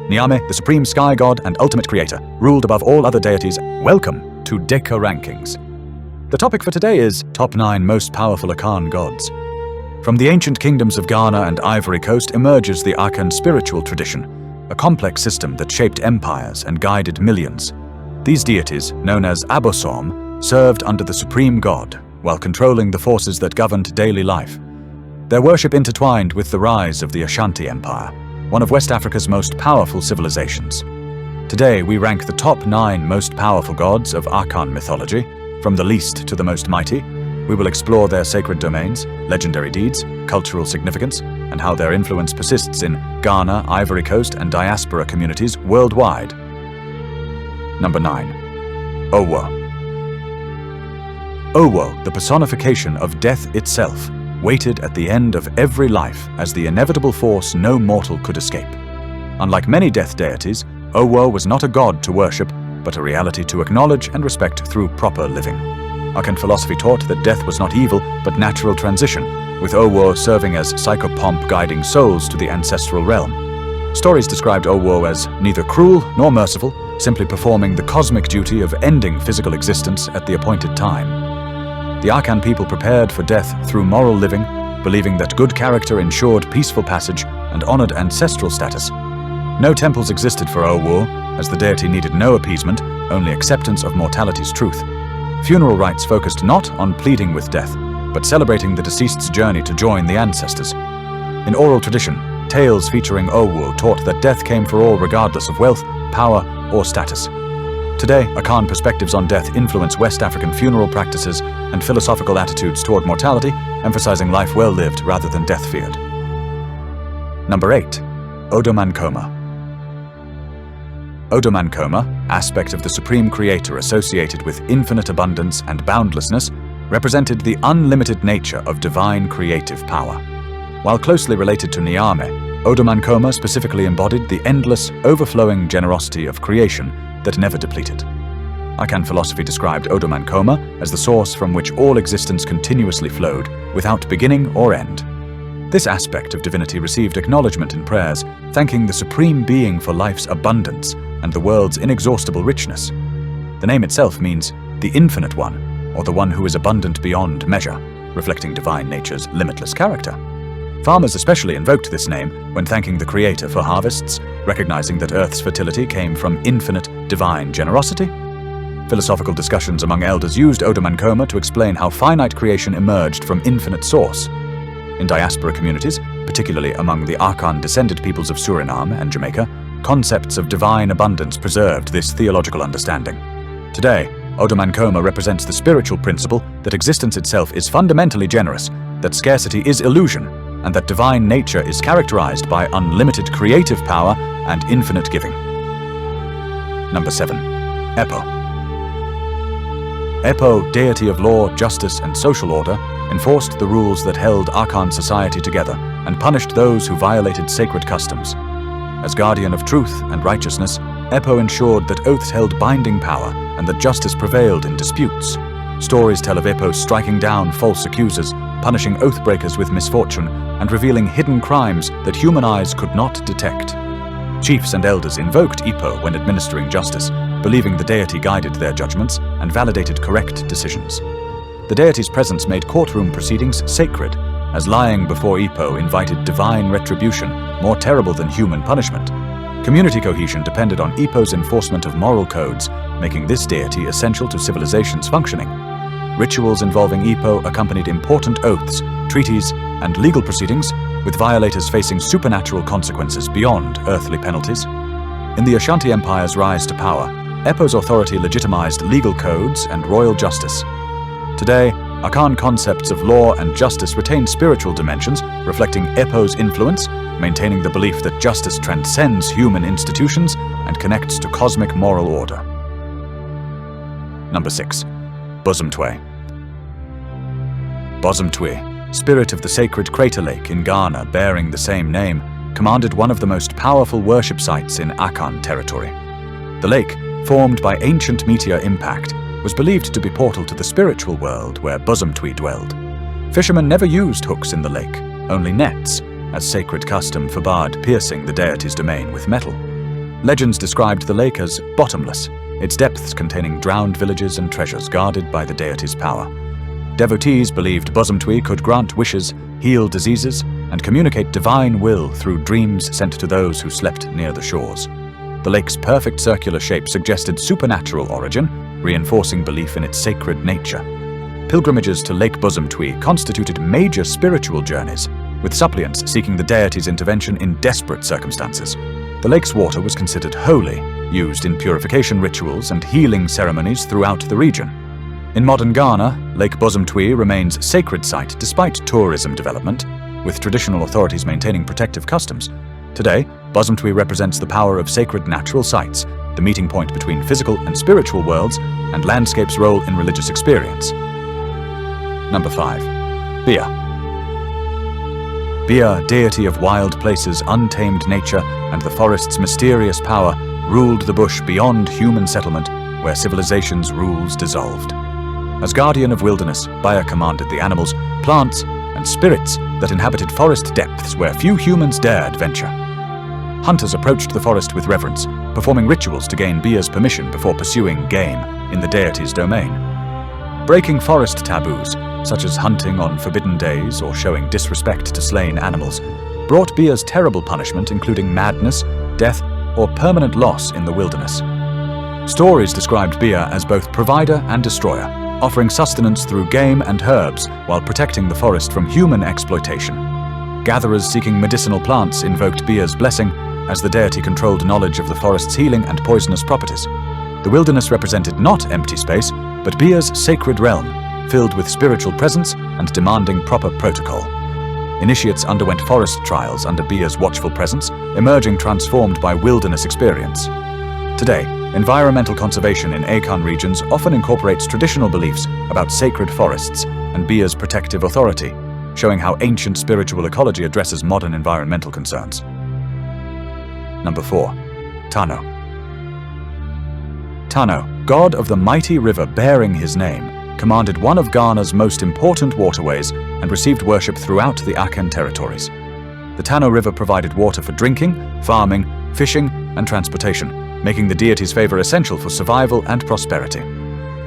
Nyame, the supreme sky god and ultimate creator, ruled above all other deities. Welcome to Deca Rankings. The topic for today is Top 9 Most Powerful Akan Gods. From the ancient kingdoms of Ghana and Ivory Coast emerges the Akan spiritual tradition, a complex system that shaped empires and guided millions. These deities, known as Abosom, served under the supreme god, while controlling the forces that governed daily life. Their worship intertwined with the rise of the Ashanti Empire, one of West Africa's most powerful civilizations. Today, we rank the top 9 most powerful gods of Akan mythology, from the least to the most mighty. We will explore their sacred domains, legendary deeds, cultural significance, and how their influence persists in Ghana, Ivory Coast, and diaspora communities worldwide. Number 9. Owuo. Owuo, the personification of death itself, waited at the end of every life as the inevitable force no mortal could escape. Unlike many death deities, Owuo was not a god to worship, but a reality to acknowledge and respect through proper living. Akan philosophy taught that death was not evil, but natural transition, with Owuo serving as psychopomp guiding souls to the ancestral realm. Stories described Owuo as neither cruel nor merciful, simply performing the cosmic duty of ending physical existence at the appointed time. The Akan people prepared for death through moral living, believing that good character ensured peaceful passage and honored ancestral status. No temples existed for Owuo, as the deity needed no appeasement, only acceptance of mortality's truth. Funeral rites focused not on pleading with death, but celebrating the deceased's journey to join the ancestors. In oral tradition, tales featuring Owuo taught that death came for all regardless of wealth, power, or status. Today, Akan perspectives on death influence West African funeral practices and philosophical attitudes toward mortality, emphasizing life well lived rather than death feared. Number 8. Odomankoma. Odomankoma, aspect of the supreme creator associated with infinite abundance and boundlessness, represented the unlimited nature of divine creative power. While closely related to Nyame, Odomankoma specifically embodied the endless, overflowing generosity of creation that never depleted. Akan philosophy described Odomankoma as the source from which all existence continuously flowed, without beginning or end. This aspect of divinity received acknowledgement in prayers, thanking the supreme being for life's abundance and the world's inexhaustible richness. The name itself means the infinite one, or the one who is abundant beyond measure, reflecting divine nature's limitless character. Farmers especially invoked this name when thanking the Creator for harvests, recognizing that Earth's fertility came from infinite divine generosity. Philosophical discussions among elders used Odomankoma to explain how finite creation emerged from infinite source. In diaspora communities, particularly among the Akan-descended peoples of Suriname and Jamaica, concepts of divine abundance preserved this theological understanding. Today, Odomankoma represents the spiritual principle that existence itself is fundamentally generous, that scarcity is illusion, and that divine nature is characterized by unlimited creative power and infinite giving. Number 7. Epo. Epo, deity of law, justice, and social order, enforced the rules that held Akan society together and punished those who violated sacred customs. As guardian of truth and righteousness, Epo ensured that oaths held binding power and that justice prevailed in disputes. Stories tell of Epo striking down false accusers, punishing oath-breakers with misfortune, and revealing hidden crimes that human eyes could not detect. Chiefs and elders invoked Epo when administering justice, believing the deity guided their judgments and validated correct decisions. The deity's presence made courtroom proceedings sacred, as lying before Epo invited divine retribution, more terrible than human punishment. Community cohesion depended on Epo's enforcement of moral codes, making this deity essential to civilization's functioning. Rituals involving Epo accompanied important oaths, treaties, and legal proceedings, with violators facing supernatural consequences beyond earthly penalties. In the Ashanti Empire's rise to power, Epo's authority legitimized legal codes and royal justice. Today, Akan concepts of law and justice retain spiritual dimensions, reflecting Epo's influence, maintaining the belief that justice transcends human institutions and connects to cosmic moral order. Number 6. Bosomtwe. Bosomtwe, spirit of the sacred crater lake in Ghana bearing the same name, commanded one of the most powerful worship sites in Akan territory. The lake, formed by ancient meteor impact, was believed to be portal to the spiritual world where Bosomtwe dwelled. Fishermen never used hooks in the lake, only nets, as sacred custom forbade piercing the deity's domain with metal. Legends described the lake as bottomless, its depths containing drowned villages and treasures guarded by the deity's power. Devotees believed Bosomtwe could grant wishes, heal diseases, and communicate divine will through dreams sent to those who slept near the shores. The lake's perfect circular shape suggested supernatural origin, reinforcing belief in its sacred nature. Pilgrimages to Lake Bosomtwe constituted major spiritual journeys, with suppliants seeking the deity's intervention in desperate circumstances. The lake's water was considered holy, used in purification rituals and healing ceremonies throughout the region. In modern Ghana, Lake Bosomtwe remains a sacred site despite tourism development, with traditional authorities maintaining protective customs. Today, Bosomtwe represents the power of sacred natural sites, the meeting point between physical and spiritual worlds, and landscape's role in religious experience. Number 5. Bia. Bia, deity of wild places, untamed nature, and the forest's mysterious power, ruled the bush beyond human settlement, where civilization's rules dissolved. As guardian of wilderness, Bia commanded the animals, plants, and spirits that inhabited forest depths where few humans dared venture. Hunters approached the forest with reverence, performing rituals to gain Bia's permission before pursuing game in the deity's domain. Breaking forest taboos, such as hunting on forbidden days or showing disrespect to slain animals, brought Bia's terrible punishment, including madness, death, or permanent loss in the wilderness. Stories described Bia as both provider and destroyer, offering sustenance through game and herbs while protecting the forest from human exploitation. Gatherers seeking medicinal plants invoked Bia's blessing, as the deity controlled knowledge of the forest's healing and poisonous properties. The wilderness represented not empty space, but Bia's sacred realm, filled with spiritual presence and demanding proper protocol. Initiates underwent forest trials under Bia's watchful presence, emerging transformed by wilderness experience. Today, environmental conservation in Akan regions often incorporates traditional beliefs about sacred forests and Bia's protective authority, showing how ancient spiritual ecology addresses modern environmental concerns. Number 4. Tano. Tano, god of the mighty river bearing his name, commanded one of Ghana's most important waterways and received worship throughout the Akan territories. The Tano River provided water for drinking, farming, fishing, and transportation, making the deity's favor essential for survival and prosperity.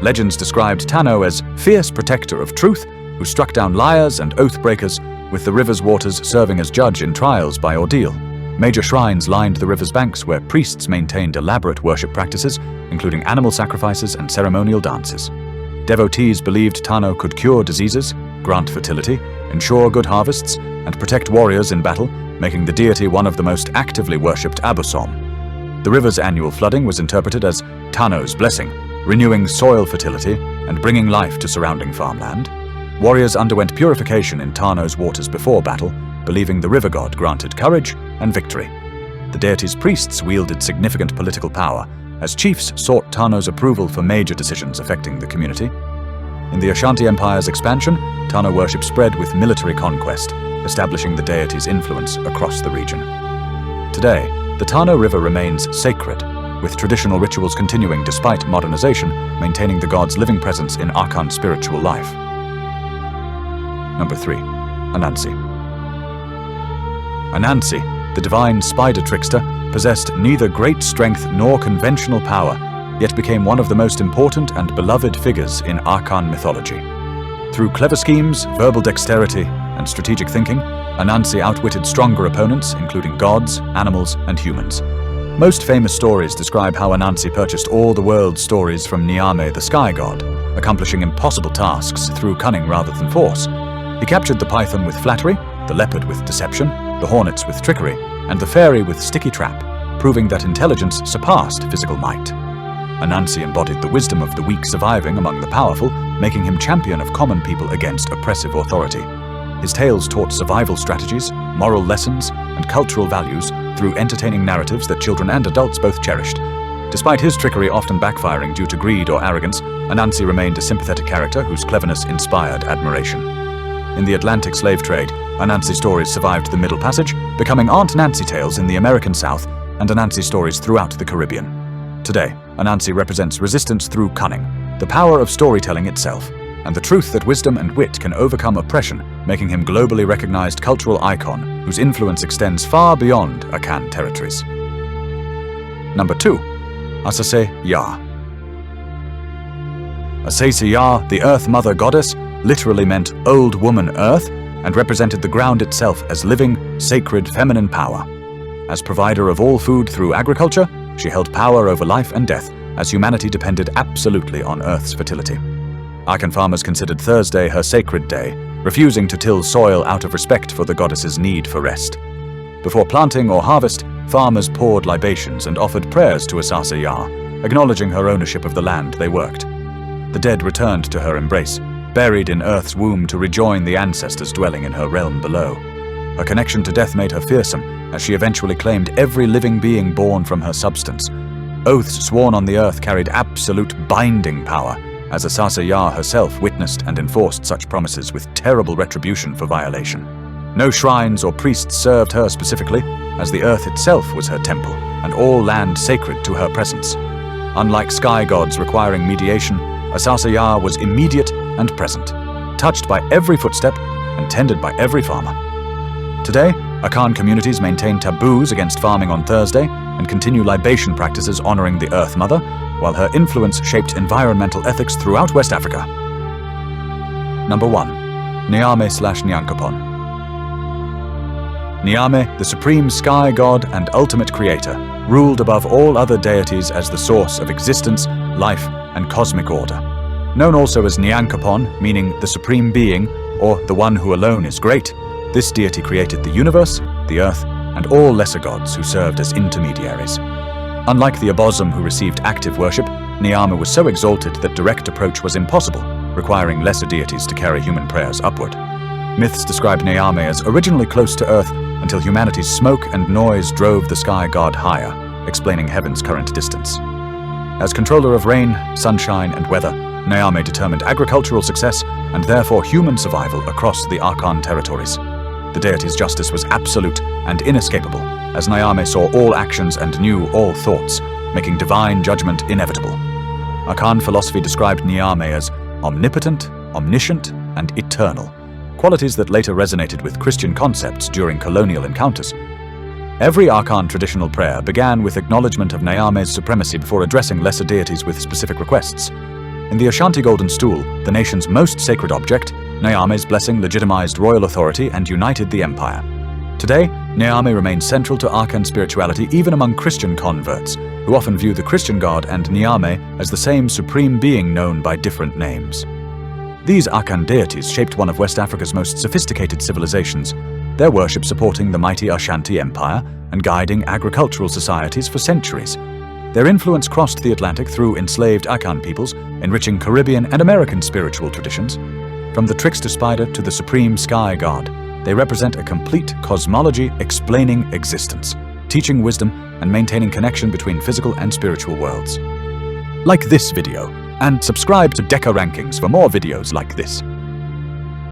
Legends described Tano as fierce protector of truth, who struck down liars and oath breakers, with the river's waters serving as judge in trials by ordeal. Major shrines lined the river's banks where priests maintained elaborate worship practices, including animal sacrifices and ceremonial dances. Devotees believed Tano could cure diseases, grant fertility, ensure good harvests, and protect warriors in battle, making the deity one of the most actively worshipped Abosom. The river's annual flooding was interpreted as Tano's blessing, renewing soil fertility and bringing life to surrounding farmland. Warriors underwent purification in Tano's waters before battle, believing the river god granted courage and victory. The deity's priests wielded significant political power, as chiefs sought Tano's approval for major decisions affecting the community. In the Ashanti Empire's expansion, Tano worship spread with military conquest, establishing the deity's influence across the region. Today, the Tano River remains sacred, with traditional rituals continuing despite modernization, maintaining the god's living presence in Akan spiritual life. Number 3. Anansi. Anansi, the divine spider trickster, possessed neither great strength nor conventional power, yet became one of the most important and beloved figures in Akan mythology. Through clever schemes, verbal dexterity, and strategic thinking, Anansi outwitted stronger opponents, including gods, animals, and humans. Most famous stories describe how Anansi purchased all the world's stories from Nyame, the sky god, accomplishing impossible tasks through cunning rather than force. He captured the python with flattery, the leopard with deception, the hornets with trickery, and the fairy with sticky trap, proving that intelligence surpassed physical might. Anansi embodied the wisdom of the weak surviving among the powerful, making him champion of common people against oppressive authority. His tales taught survival strategies, moral lessons, and cultural values through entertaining narratives that children and adults both cherished. Despite his trickery often backfiring due to greed or arrogance, Anansi remained a sympathetic character whose cleverness inspired admiration. In the Atlantic slave trade, Anansi stories survived the Middle Passage, becoming Aunt Nancy tales in the American South and Anansi stories throughout the Caribbean. Today, Anansi represents resistance through cunning, the power of storytelling itself, and the truth that wisdom and wit can overcome oppression, making him globally recognized cultural icon whose influence extends far beyond Akan territories. Number 2. Asase Ya. Asase Ya, the Earth Mother Goddess, literally meant Old Woman Earth and represented the ground itself as living, sacred feminine power. As provider of all food through agriculture, she held power over life and death, as humanity depended absolutely on Earth's fertility. Akan farmers considered Thursday her sacred day, refusing to till soil out of respect for the goddess's need for rest. Before planting or harvest, farmers poured libations and offered prayers to Asase Ya, acknowledging her ownership of the land they worked. The dead returned to her embrace, buried in Earth's womb to rejoin the ancestors dwelling in her realm below. Her connection to death made her fearsome, as she eventually claimed every living being born from her substance. Oaths sworn on the earth carried absolute binding power, as Asase Ya herself witnessed and enforced such promises with terrible retribution for violation. No shrines or priests served her specifically, as the earth itself was her temple, and all land sacred to her presence. Unlike sky gods requiring mediation, Asase Ya was immediate and present, touched by every footstep and tended by every farmer. Today, Akan communities maintain taboos against farming on Thursday and continue libation practices honoring the Earth Mother, while her influence shaped environmental ethics throughout West Africa. Number 1. Nyame/Nyankopon. Nyame, the supreme sky god and ultimate creator, ruled above all other deities as the source of existence, life, and cosmic order. Known also as Nyankopon, meaning the supreme being, or the one who alone is great, this deity created the universe, the earth, and all lesser gods who served as intermediaries. Unlike the Abosom who received active worship, Nyame was so exalted that direct approach was impossible, requiring lesser deities to carry human prayers upward. Myths describe Nyame as originally close to earth until humanity's smoke and noise drove the sky god higher, explaining heaven's current distance. As controller of rain, sunshine, and weather, Nyame determined agricultural success and therefore human survival across the Akan territories. The deity's justice was absolute and inescapable, as Nyame saw all actions and knew all thoughts, making divine judgment inevitable. Akan philosophy described Nyame as omnipotent, omniscient, and eternal, qualities that later resonated with Christian concepts during colonial encounters. Every Akan traditional prayer began with acknowledgement of Nyame's supremacy before addressing lesser deities with specific requests. In the Ashanti Golden Stool, the nation's most sacred object, Nyame's blessing legitimized royal authority and united the empire. Today, Nyame remains central to Akan spirituality even among Christian converts, who often view the Christian god and Nyame as the same supreme being known by different names. These Akan deities shaped one of West Africa's most sophisticated civilizations, their worship supporting the mighty Ashanti Empire and guiding agricultural societies for centuries. Their influence crossed the Atlantic through enslaved Akan peoples, enriching Caribbean and American spiritual traditions. From the trickster spider to the supreme sky god, they represent a complete cosmology explaining existence, teaching wisdom and maintaining connection between physical and spiritual worlds. Like this video, and subscribe to Deca Rankings for more videos like this.